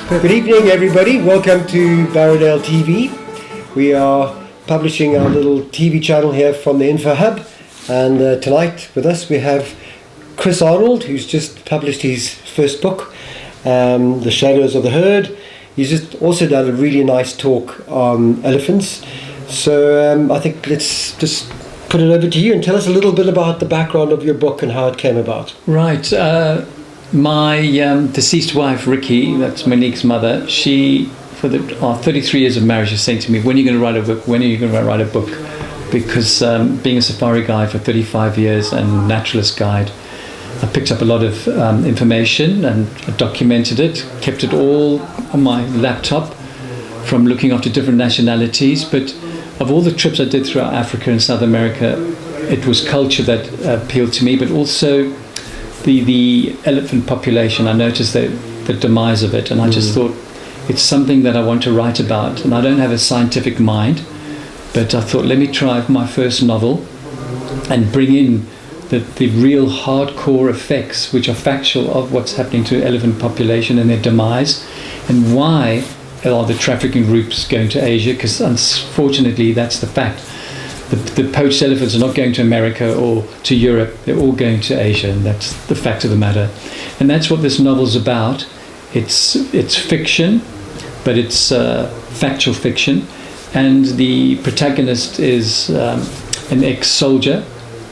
Good evening, everybody. Welcome to Barradale TV. We are publishing our little TV channel here from the Info Hub, and tonight with us we have Chris Arnold, who's just published his first book, The Shadows of the Herd. He's just also done a really nice talk on elephants. So I think let's just put it over to you and tell us a little bit about the background of your book and how it came about. Right. My deceased wife, Ricky, that's Monique's mother, she, for the 33 years of marriage, is saying to me, when are you going to write a book? When are you going to write a book? Because being a safari guide for 35 years and naturalist guide, I picked up a lot of information and documented it, kept it all on my laptop from looking after different nationalities. But of all the trips I did throughout Africa and South America, it was culture that appealed to me, but also the elephant population. I noticed the demise of it, and I just thought it's something that I want to write about. And I don't have a scientific mind, but I thought, let me try my first novel and bring in the real hardcore effects, which are factual, of what's happening to elephant population and their demise, and why are the trafficking groups going to Asia, because unfortunately that's the fact. The poached elephants are not going to America or to Europe, they're all going to Asia, and that's the fact of the matter. And that's what this novel's about. It's fiction, but it's factual fiction, and the protagonist is an ex-soldier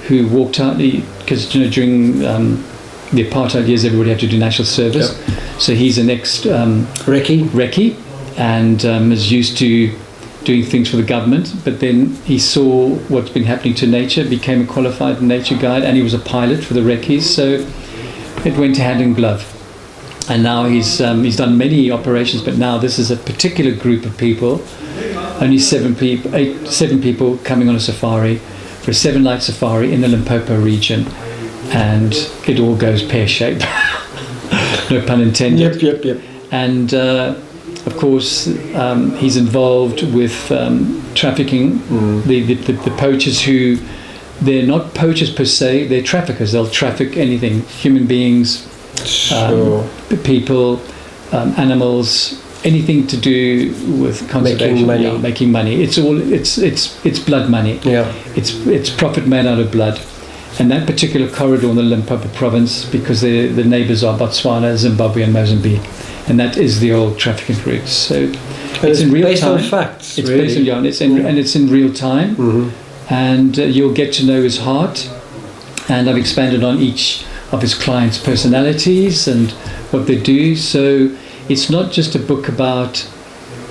who walked out, because during the apartheid years everybody had to do national service. Yep. So he's an recce, and is used to doing things for the government, but then he saw what's been happening to nature, became a qualified nature guide, and he was a pilot for the recce's, so it went hand in glove. And now he's done many operations, but now this is a particular group of people, only seven people coming on a safari, for a 7-night safari in the Limpopo region, and it all goes pear-shaped. No pun intended. Yep. And of course, he's involved with trafficking. The poachers, who they're not poachers per se, they're traffickers. They'll traffic anything: human beings, people, animals, anything to do with conservation, making money. It's all it's blood money. Yeah, it's profit made out of blood. And that particular corridor in the Limpopo province, because the neighbours are Botswana, Zimbabwe, and Mozambique. And that is the old trafficking route. So it's in real time. Based on facts. It's really. based on yarn. And it's in real time. Mm-hmm. And you'll get to know his heart. And I've expanded on each of his clients' personalities and what they do. So it's not just a book about,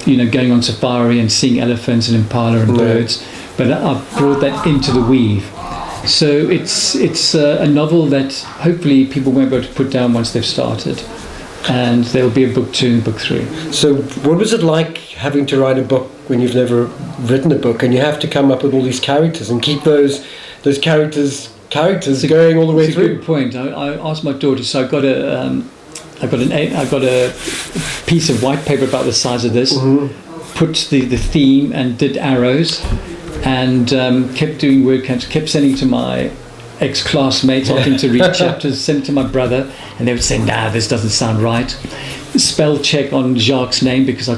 going on safari and seeing elephants and impala and birds, but I've brought that into the weave. So it's a novel that hopefully people won't be able to put down once they've started. And there'll be a book 2 and book 3. So what was it like having to write a book when you've never written a book, and you have to come up with all these characters and keep those characters going all the way through? That's a good point. I asked my daughter, so I got a piece of white paper about the size of this, put the theme and did arrows, and kept doing word counts, kept sending to my ex-classmates, asking to read chapters, sent to my brother, and they would say, nah, this doesn't sound right. Spell check on Jacques' name, because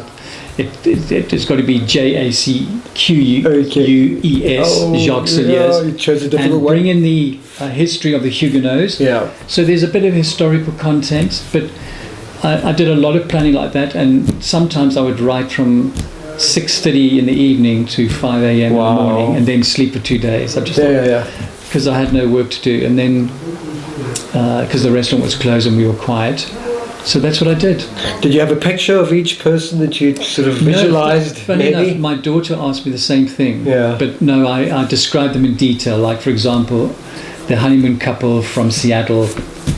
it's got to be Jacques, Jacques Cilliers, and bring in the history of the Huguenots. Yeah. So there's a bit of historical content, but I did a lot of planning like that, and sometimes I would write from 6:30 in the evening to 5 a.m. in the morning, and then sleep for 2 days. I just because I had no work to do, and then because the restaurant was closed and we were quiet, so that's what I did. Did you have a picture of each person that you sort of visualized? Funny enough, my daughter asked me the same thing. Yeah. But no, I described them in detail. Like, for example, the honeymoon couple from Seattle,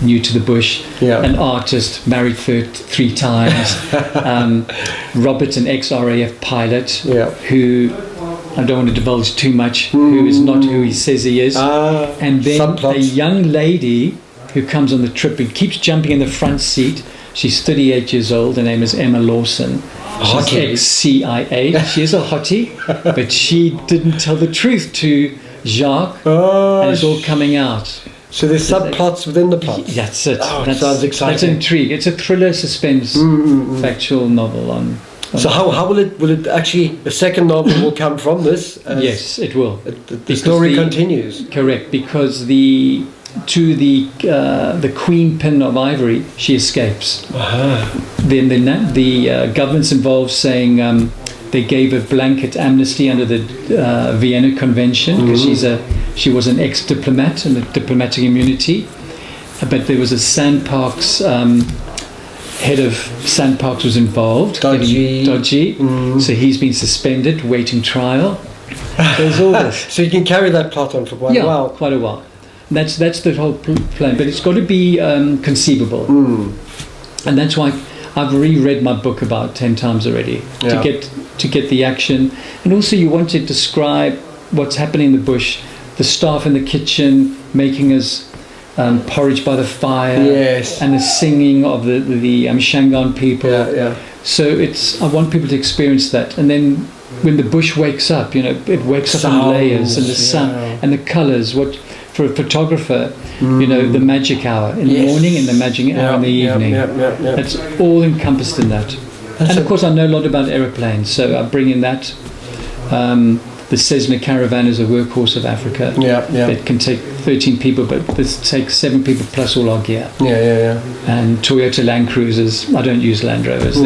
new to the bush, an artist, married 3 times, Robert, an ex-RAF pilot, who, I don't want to divulge too much, who is not who he says he is, and then a young lady who comes on the trip and keeps jumping in the front seat. She's 38 years old. Her name is Emma Lawson. She's ex-CIA. She is a hottie, but she didn't tell the truth to Jacques, and it's all coming out. So there's subplots within the plots. That's it. Oh, That's, sounds exciting. That's intrigue. It's a thriller suspense factual novel on. So how will it actually, a second novel will come from this? Yes, it will. The story continues. Correct, because the queen pin of ivory, she escapes. Then the government's involved, saying they gave a blanket amnesty under the Vienna Convention because she was an ex-diplomat and a diplomatic immunity. But there was a Sandparks head of Sandparks was involved. Dodgy. So he's been suspended, waiting trial. There's all this. So you can carry that plot on for quite a while. Quite a while. That's the whole plan, but it's got to be conceivable, and that's why I've reread my book about 10 times already to get the action, and also you want to describe what's happening in the bush, the staff in the kitchen making us porridge by the fire, and the singing of the Shangaan people. So I want people to experience that, and then when the bush wakes up, it wakes up in layers, and the sun and the colours. For a photographer, the magic hour in the morning and the magic hour in the evening. That's all encompassed in that. And of course, I know a lot about aeroplanes, so I bring in that. The Cessna Caravan is a workhorse of Africa. It can take 13 people, but this takes 7 people plus all our gear. And Toyota Land Cruisers, I don't use Land Rovers.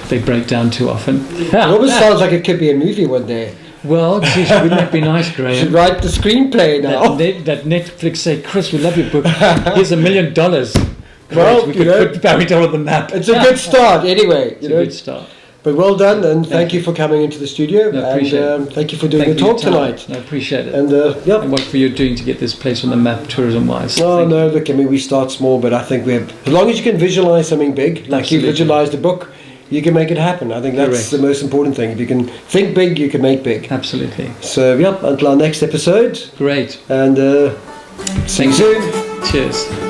They break down too often. It almost sounds like it could be a movie one day. Well, geez, wouldn't that be nice, Graham? You should write the screenplay now. That Netflix say, Chris, we love your book. Here's $1 million. Well, we could put Barrydale on the map. It's a good start, anyway. It's a good start. But well done, and thank you for coming into the studio. I appreciate it. Thank you for doing the talk tonight. I appreciate it. And and what you're doing to get this place on the map, tourism-wise. Oh no, look, I mean, we start small, but I think as long as you can visualize something big, like you visualized the book, you can make it happen. I think that's the most important thing. If you can think big, you can make big. Absolutely. So, until our next episode. Great. And see you soon. Cheers.